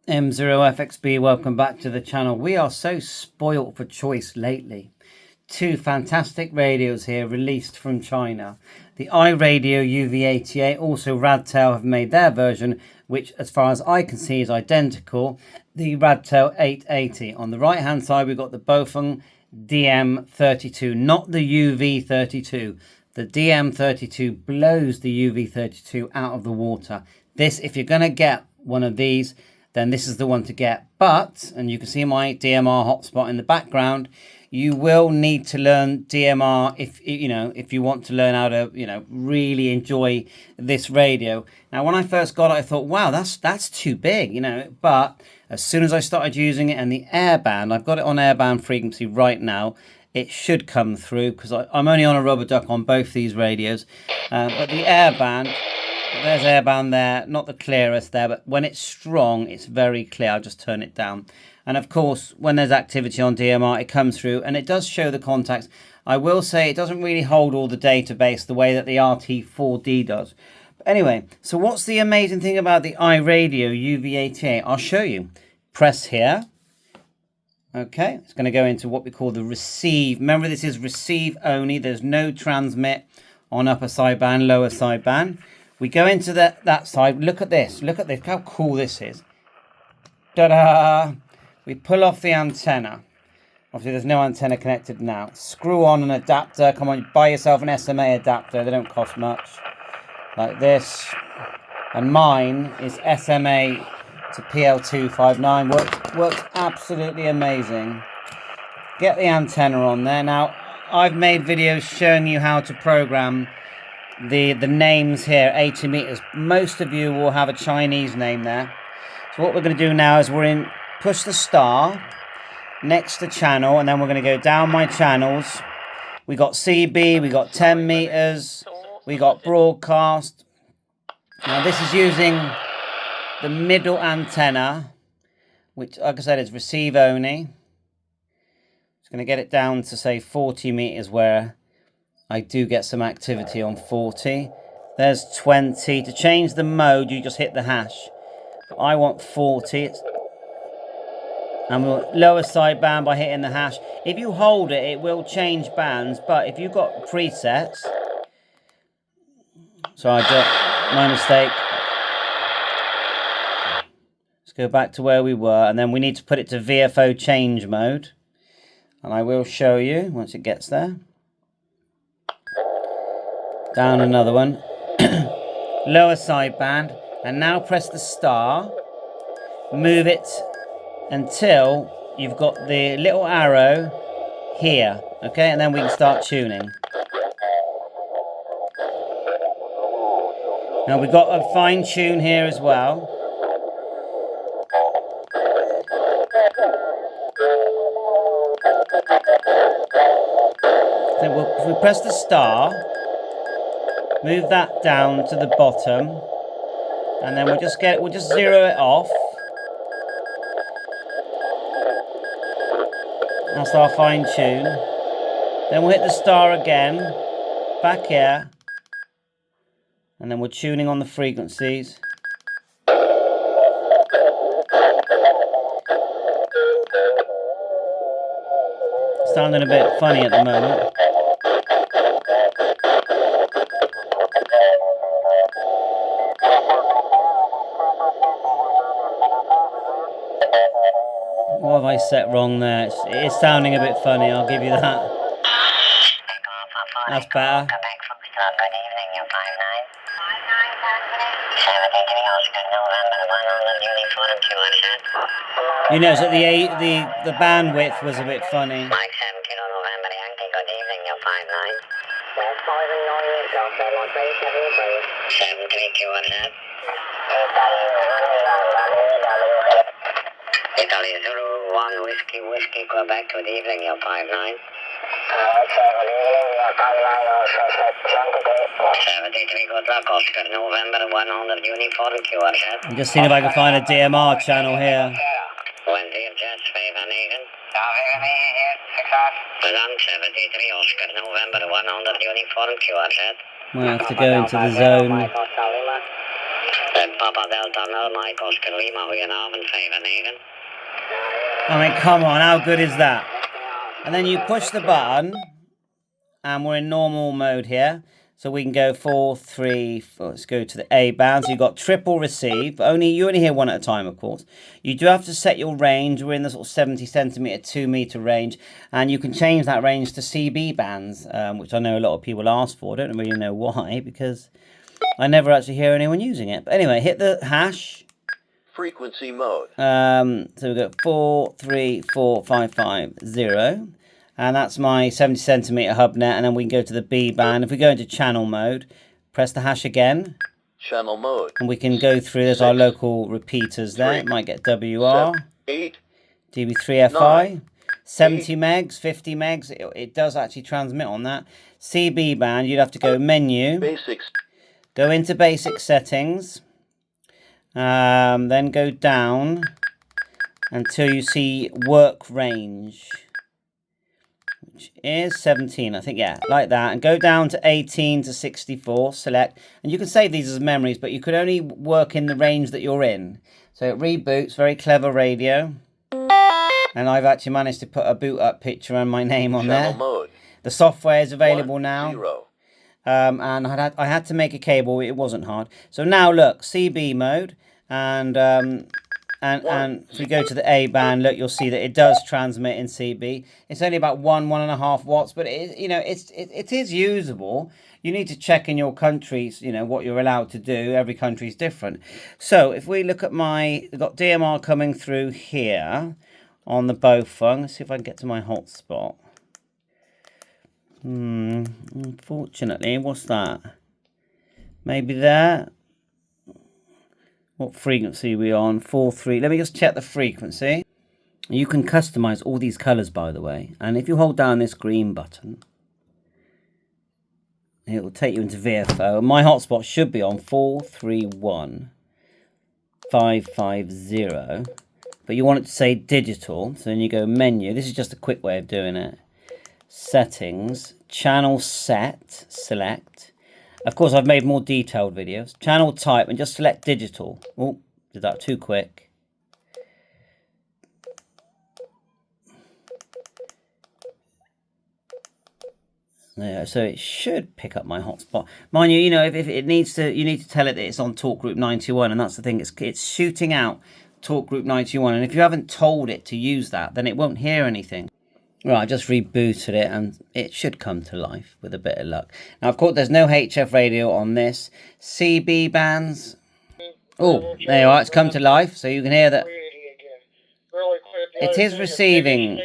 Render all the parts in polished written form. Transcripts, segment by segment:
M0FXB, welcome back to the channel. We are so spoilt for choice lately. Two fantastic radios here released from China. The iRadio UV98, also Radtel have made their version, which as far as I can see is identical. The Radtel 880. On the right hand side we've got the Baofeng DM32, not the UV32. The DM32 blows the UV32 out of the water. This, if you're going to get one of these, then this is the one to get. But, and you can see my DMR hotspot in the background, you will need to learn DMR if you want to learn how to really enjoy this radio. Now when I first got it I thought, wow, that's too big, but as soon as I started using it and the airband, I've got it on airband frequency right now, it should come through because I'm only on a rubber duck on both these radios, but the airband, there's airband there, not the clearest there, but when it's strong, it's very clear. I'll just turn it down. And of course, when there's activity on DMR, it comes through and it does show the contacts. I will say it doesn't really hold all the database the way that the RT4D does. But anyway, so what's the amazing thing about the iRadio UV88? I'll show you. Press here. Okay, it's going to go into what we call the receive. Remember, this is receive only. There's no transmit on upper sideband, lower sideband. We go into that side. Look at this. Look at this. How cool this is. Ta-da! We pull off the antenna. Obviously, there's no antenna connected now. Screw on an adapter. Come on, buy yourself an SMA adapter. They don't cost much. Like this. And mine is SMA to PL259. Works absolutely amazing. Get the antenna on there. Now, I've made videos showing you how to program the names here, 80 meters. Most of you will have a Chinese name there. So what we're going to do now is push the star next to channel, and then we're going to go down my channels. We got CB, we got 10 meters, we got broadcast. Now this is using the middle antenna, which, like I said, is receive only. Just going to get it down to say 40 meters where I do get some activity on 40. There's 20. To change the mode, you just hit the hash. I want 40. And we'll lower sideband by hitting the hash. If you hold it, it will change bands. But if you've got presets... Sorry, my mistake. Let's go back to where we were. And then we need to put it to VFO change mode. And I will show you once it gets there. Down another one. Lower sideband. And now press the star. Move it until you've got the little arrow here. Okay, and then we can start tuning. Now we've got a fine tune here as well. So if we press the star, move that down to the bottom, and then we'll just zero it off. That's our fine tune. Then we'll hit the star again, back here, and then we're tuning on the frequencies. Sounding a bit funny at the moment. What have I set wrong there? It is sounding a bit funny, I'll give you that. That's better. You notice that the bandwidth was a bit funny. Italy 01 Whiskey, Quebec, good evening, you're 59. 73, good luck, Oscar, November 100, uniform, QR. I'm just seeing if I can find a DMR channel here. Wendy, Jets, 5 Belang 73, Oscar, November 100, uniform, QR. Might have to go into the zone. Papa Delta 0, Mike Oscar Lima, goedenavond, 95. I mean, come on, how good is that? And then you push the button, and we're in normal mode here. So we can go 4, 3, 4. Let's go to the A band. So you've got triple receive. You only hear one at a time, of course. You do have to set your range. We're in the sort of 70 centimeter, 2 meter range. And you can change that range to CB bands, which I know a lot of people ask for. I don't really know why, because I never actually hear anyone using it. But anyway, hit the hash. Frequency mode. So we go 4, 3, 4, 5, 5, 0. And that's my 70 centimeter hub net. And then we can go to the B band. If we go into channel mode, press the hash again. Channel mode. And we can go through, there's our local repeaters there. It might get WR, 8, DB3FI, 70 megs, 50 megs. It does actually transmit on that. CB band, you'd have to go menu, basics, go into basic settings, then go down until you see work range, which is 17, I think, yeah, like that. And go down to 18 to 64, select. And you can save these as memories, but you could only work in the range that you're in. So it reboots, very clever radio. And I've actually managed to put a boot up picture and my name on there. Mode. The software is available now. 0. And I had to make a cable, it wasn't hard. So now look, CB mode, and if we go to the A band, look, you'll see that it does transmit in CB. It's only about 1.5 watts, but it is usable. You need to check in your countries, what you're allowed to do. Every country is different. So if we look at we've got DMR coming through here on the Baofeng. Let's see if I can get to my hotspot. Unfortunately, what's that? Maybe there. What frequency are we on? 4.3. Let me just check the frequency. You can customize all these colors, by the way. And if you hold down this green button, it will take you into VFO. My hotspot should be on 431.550. But you want it to say digital. So then you go menu. This is just a quick way of doing it. Settings. Channel set. Select. Of course, I've made more detailed videos. Channel type and just select digital. Oh, did that too quick. There, so it should pick up my hotspot. Mind you, if it needs to, you need to tell it that it's on talk group 91, and that's the thing. It's shooting out talk group 91, and if you haven't told it to use that, then it won't hear anything. Right, I just rebooted it and it should come to life with a bit of luck. Now, of course, there's no HF radio on this. CB bands. Oh, there you are. It's come to life. So you can hear that it is receiving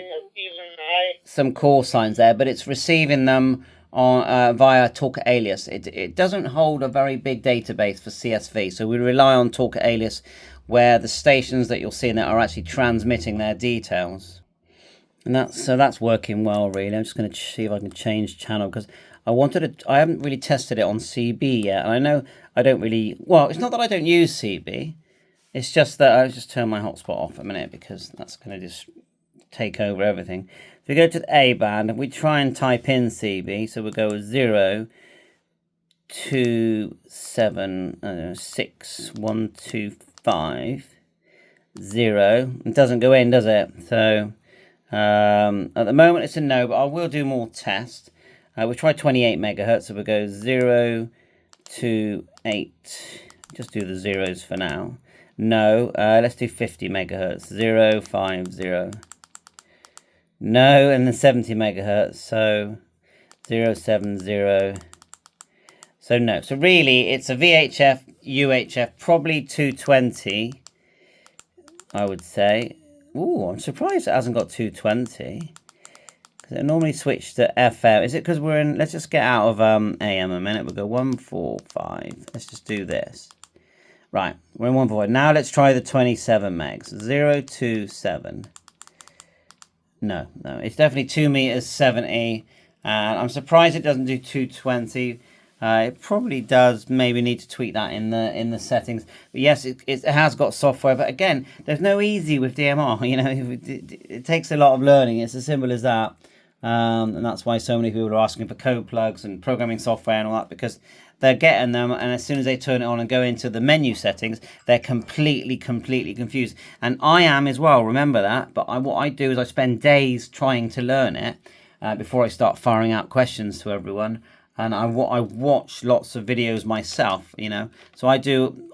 some call signs there, but it's receiving them on via Talker Alias. It doesn't hold a very big database for CSV, so we rely on Talker Alias, where the stations that you'll see in there are actually transmitting their details. And that's working well, really. I'm just going to see if I can change channel, because I haven't really tested it on CB yet. And I know I don't really, well, it's not that I don't use CB. It's just that I'll just turn my hotspot off a minute, because that's going to just take over everything. If we go to the A band and we try and type in CB, so we'll go 0, 2, 7, 6, 1, 2, 5, 0. It doesn't go in, does it? So at the moment it's a no, but I will do more tests. We'll try 28 megahertz, so we'll go 0 to 8. Just do the zeros for now. No, let's do 50 megahertz. 0, 5, 0. No, and then 70 megahertz, so 0, 7, 0. So no, so really it's a VHF, UHF, probably 220, I would say. Ooh, I'm surprised it hasn't got 220. Because it normally switched to FM. Is it because we're in, let's just get out of AM a minute. We'll go 145. Let's just do this. Right, we're in 145. Now let's try the 27 megs. 0, 2, 7. No, it's definitely 2 meters 70. And I'm surprised it doesn't do 220. It probably does maybe need to tweak that in the settings. But yes, it has got software. But again, there's no easy with DMR. It takes a lot of learning. It's as simple as that. And that's why so many people are asking for code plugs and programming software and all that, because they're getting them, and as soon as they turn it on and go into the menu settings, they're completely confused. And I am as well, remember that. But what I do is I spend days trying to learn it before I start firing out questions to everyone. And I watch lots of videos myself, you know. So I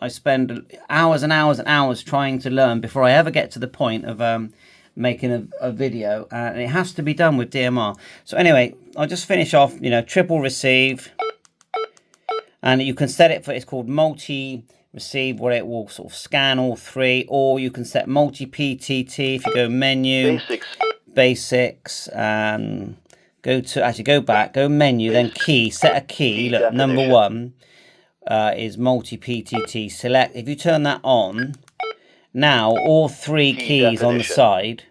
spend hours and hours and hours trying to learn before I ever get to the point of making a video, and it has to be done with DMR. So anyway, I'll just finish off, you know, triple receive, and you can set it for, it's called multi receive, where it will sort of scan all three, or you can set multi PTT. If you go menu, basics, and go back, go menu, then key, set a key. Look, number 1 is multi PTT. Select. If you turn that on, now all 3 keys on the side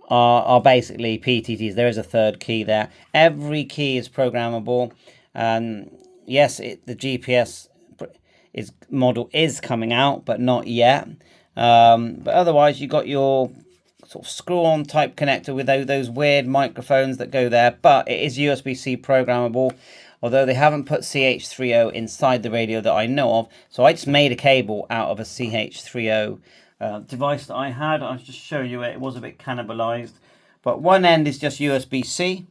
are basically PTTs. There is a third key there. Every key is programmable. Yes, the GPS model is coming out, but not yet. But otherwise, you got your sort of screw-on type connector with those weird microphones that go there. But it is USB-C programmable, although they haven't put CH30 inside the radio that I know of. So I just made a cable out of a CH30 device that I had. I'll just show you it. It was a bit cannibalized. But one end is just USB-C.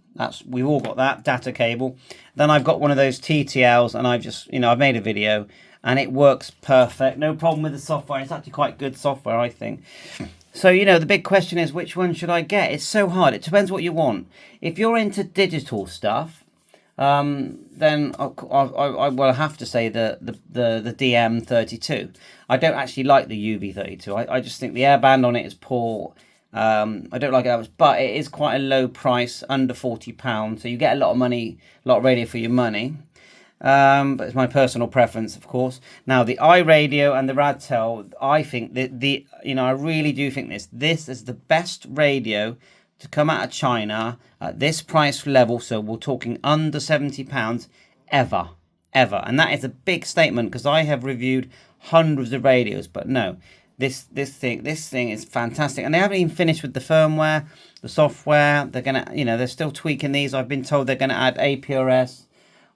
We've all got that data cable. Then I've got one of those TTLs, and I've made a video, and it works perfect. No problem with the software. It's actually quite good software, I think. So, you know, the big question is, which one should I get? It's so hard. It depends what you want. If you're into digital stuff, then I will have to say the DM32. I don't actually like the UV32. I just think the airband on it is poor. I don't like it that much, but it is quite a low price, under £40. So you get a lot of money, a lot of radio for your money. But it's my personal preference, of course. Now, the iRadio and the Radtel, I think I really do think this is the best radio to come out of China at this price level. So we're talking under £70 ever. And that is a big statement, because I have reviewed hundreds of radios, but no, this thing is fantastic. And they haven't even finished with the firmware, the software. They're gonna, they're still tweaking these. I've been told they're gonna add APRS.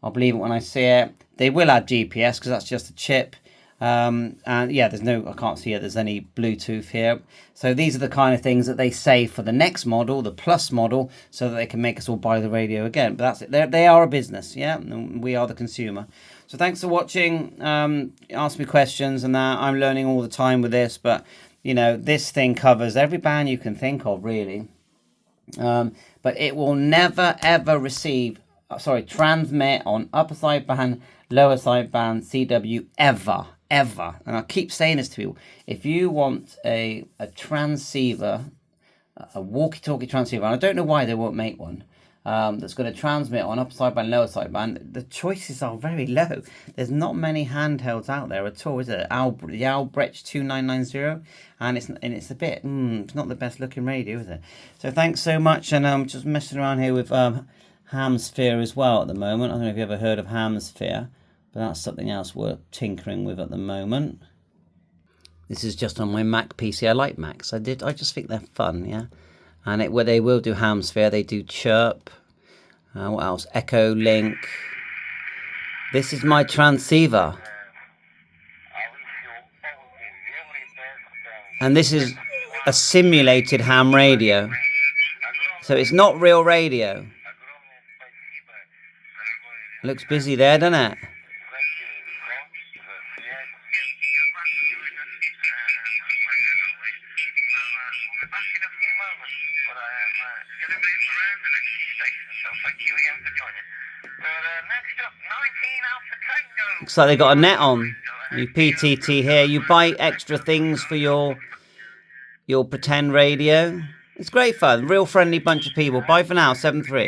I'll believe it when I see it. They will add GPS, because that's just a chip. And yeah, I can't see there's any Bluetooth here. So these are the kind of things that they say for the next model, the Plus model, so that they can make us all buy the radio again. But that's it. They are a business, yeah, and we are the consumer. So thanks for watching. Ask me questions and that. I'm learning all the time with this, but this thing covers every band you can think of, really. But it will never ever transmit on upper sideband, lower sideband, CW ever. And I keep saying this to people. If you want a transceiver, a walkie-talkie transceiver, and I don't know why they won't make one, that's going to transmit on upper sideband, lower sideband, the choices are very low. There's not many handhelds out there at all, is it? The Albrecht 2990, and it's a bit, it's not the best looking radio, is it? So thanks so much, and I'm just messing around here with Hamsphere as well at the moment. I don't know if you ever heard of Hamsphere, but that's something else we're tinkering with at the moment. This is just on my Mac PC. I like Macs. I just think they're fun, yeah. And they will do Hamsphere. They do Chirp. What else? Echo Link. This is my transceiver. And this is a simulated ham radio. So it's not real radio. Looks busy there, doesn't it? Looks like they got a net on. You PTT here. You buy extra things for your pretend radio. It's great fun. Real friendly bunch of people. Bye for now. 7-3.